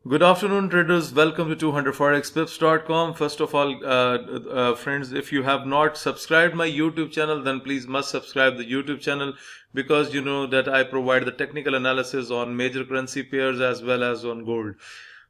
Good afternoon, traders. Welcome to 200forexpips.com. First of all, friends, if you have not subscribed my YouTube channel, then please must subscribe the YouTube channel because you know that I provide the technical analysis on major currency pairs as well as on gold.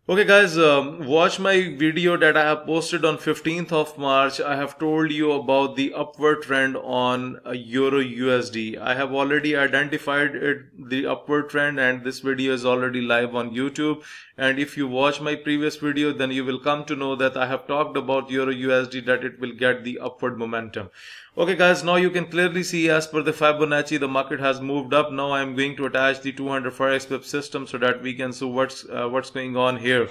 Okay guys, watch my video that I have posted on 15th of March. I have told you about the upward trend on Euro USD. I have already identified the upward trend, and this video is already live on YouTube. And if you watch my previous video, then you will come to know that I have talked about Euro USD that it will get the upward momentum. Okay guys, now you can clearly see as per the Fibonacci the market has moved up. Now I am going to attach the 200 Forex pip system so that we can see what's going on here.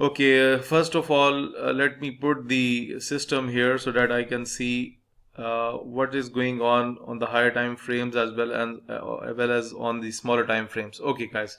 Okay, first of all, let me put the system here so that I can see what is going on the higher time frames as well as on the smaller time frames. Okay guys,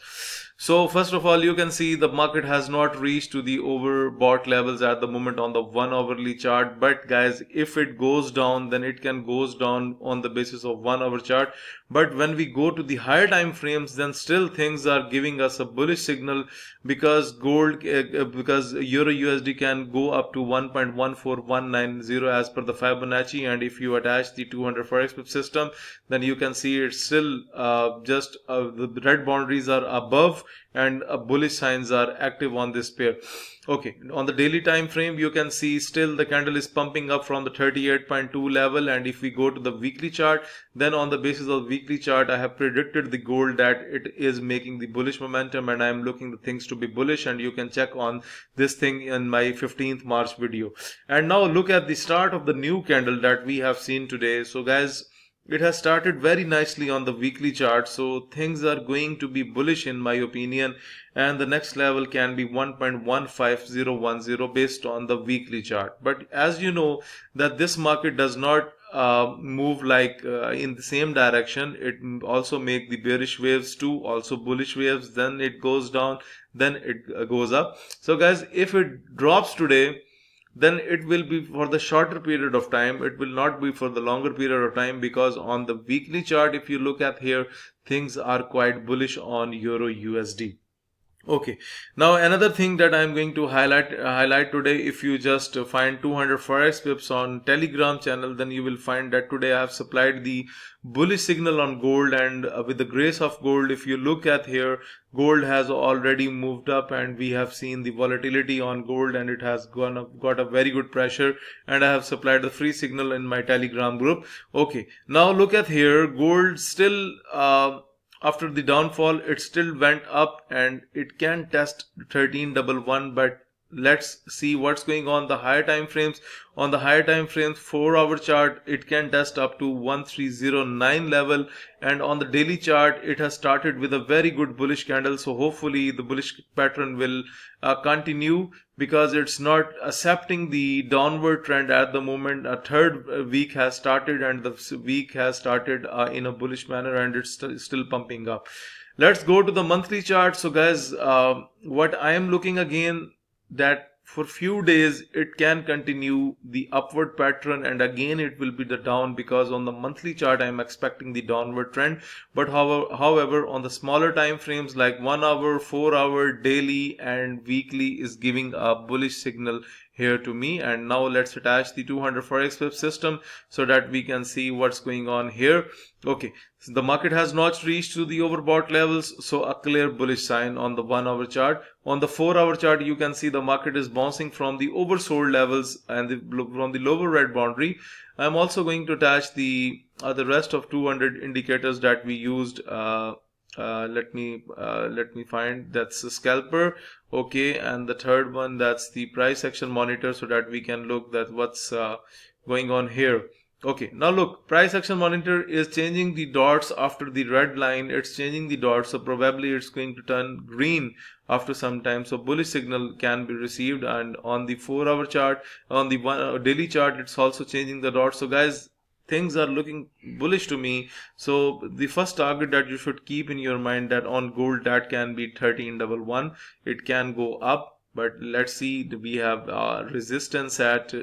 so first of all, you can see the market has not reached to the overbought levels at the moment on the 1 hourly chart, but guys, if it goes down, then it can goes down on the basis of 1 hour chart. But when we go to the higher time frames, then still things are giving us a bullish signal because because Euro USD can go up to 1.14190 as per the Fibonacci, and if you attach the 200 Forex pip system, then you can see it's still the red boundaries are above and bullish signs are active on this pair. Okay, on the daily time frame, you can see still the candle is pumping up from the 38.2 level, and if we go to the weekly chart, then on the basis of the weekly chart, I have predicted the gold that it is making the bullish momentum, and I am looking the things to be bullish, and you can check on this thing in my 15th March video. And now look at the start of the new candle that we have seen today. So guys, it has started very nicely on the weekly chart, so things are going to be bullish in my opinion, and the next level can be 1.15010 based on the weekly chart. But as you know that this market does not move like in the same direction. It also make the bearish waves too, also bullish waves, then it goes down, then it goes up. So guys, if it drops today, then it will be for the shorter period of time. It will not be for the longer period of time, because on the weekly chart, if you look at here, things are quite bullish on Euro USD. Okay, now another thing that I'm going to highlight today, if you just find 200 Forex pips on Telegram channel, then you will find that today I have supplied the bullish signal on gold, and with the grace of gold, if you look at here, gold has already moved up, and we have seen the volatility on gold, and it has got a very good pressure, and I have supplied the free signal in my Telegram group. Okay, now look at here, gold still after the downfall, it still went up and it can test 1311, but let's see what's going on the higher time frames. On the higher time frames 4-hour chart, it can test up to 1309 level, and on the daily chart, it has started with a very good bullish candle. So hopefully the bullish pattern will continue, because it's not accepting the downward trend at the moment. A third week has started, and the week has started in a bullish manner, and it's still pumping up. Let's go to the monthly chart. So guys, what I am looking again, that for few days it can continue the upward pattern, and again it will be the down, because on the monthly chart I am expecting the downward trend. But however on the smaller time frames like 1 hour, 4-hour, daily and weekly is giving a bullish signal here to me. And now let's attach the 200 Forex pip system so that we can see what's going on here. Okay, so the market has not reached to the overbought levels, so a clear bullish sign on the 1-hour chart. On the 4-hour chart, you can see the market is bouncing from the oversold levels and from the lower red boundary. I'm also going to attach the rest of 200 indicators that we used. Let me find, that's a scalper. Okay, and the third one, that's the price action monitor, so that we can look at what's going on here. Okay, now look, price action monitor is changing the dots after the red line. It's changing the dots, so probably it's going to turn green after some time. So bullish signal can be received. And on the 4-hour chart, on the daily chart, it's also changing the dots. So guys, things are looking bullish to me. So the first target that you should keep in your mind, that on gold, that can be 1311. It can go up, but let's see, we have resistance at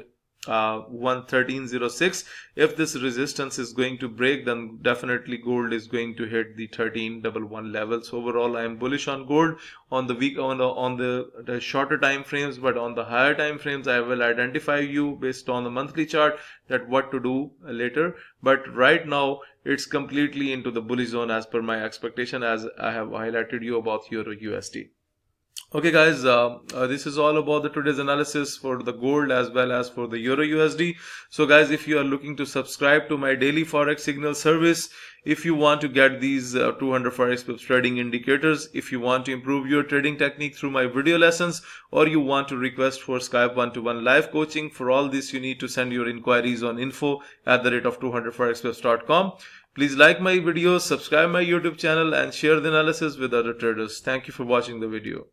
113.06. If this resistance is going to break, then definitely gold is going to hit the 13.11 levels. Overall, I am bullish on gold on the week on the shorter time frames, but on the higher time frames I will identify you based on the monthly chart that what to do later. But right now it's completely into the bullish zone as per my expectation, as I have highlighted you about Euro USD. Okay guys, this is all about the today's analysis for the gold as well as for the Euro USD. So guys, if you are looking to subscribe to my daily Forex signal service, if you want to get these 200 Forex pips trading indicators, if you want to improve your trading technique through my video lessons, or you want to request for Skype one-to-one live coaching, for all this you need to send your inquiries on info@200forexpips.com. Please like my videos, subscribe my YouTube channel and share the analysis with other traders. Thank you for watching the video.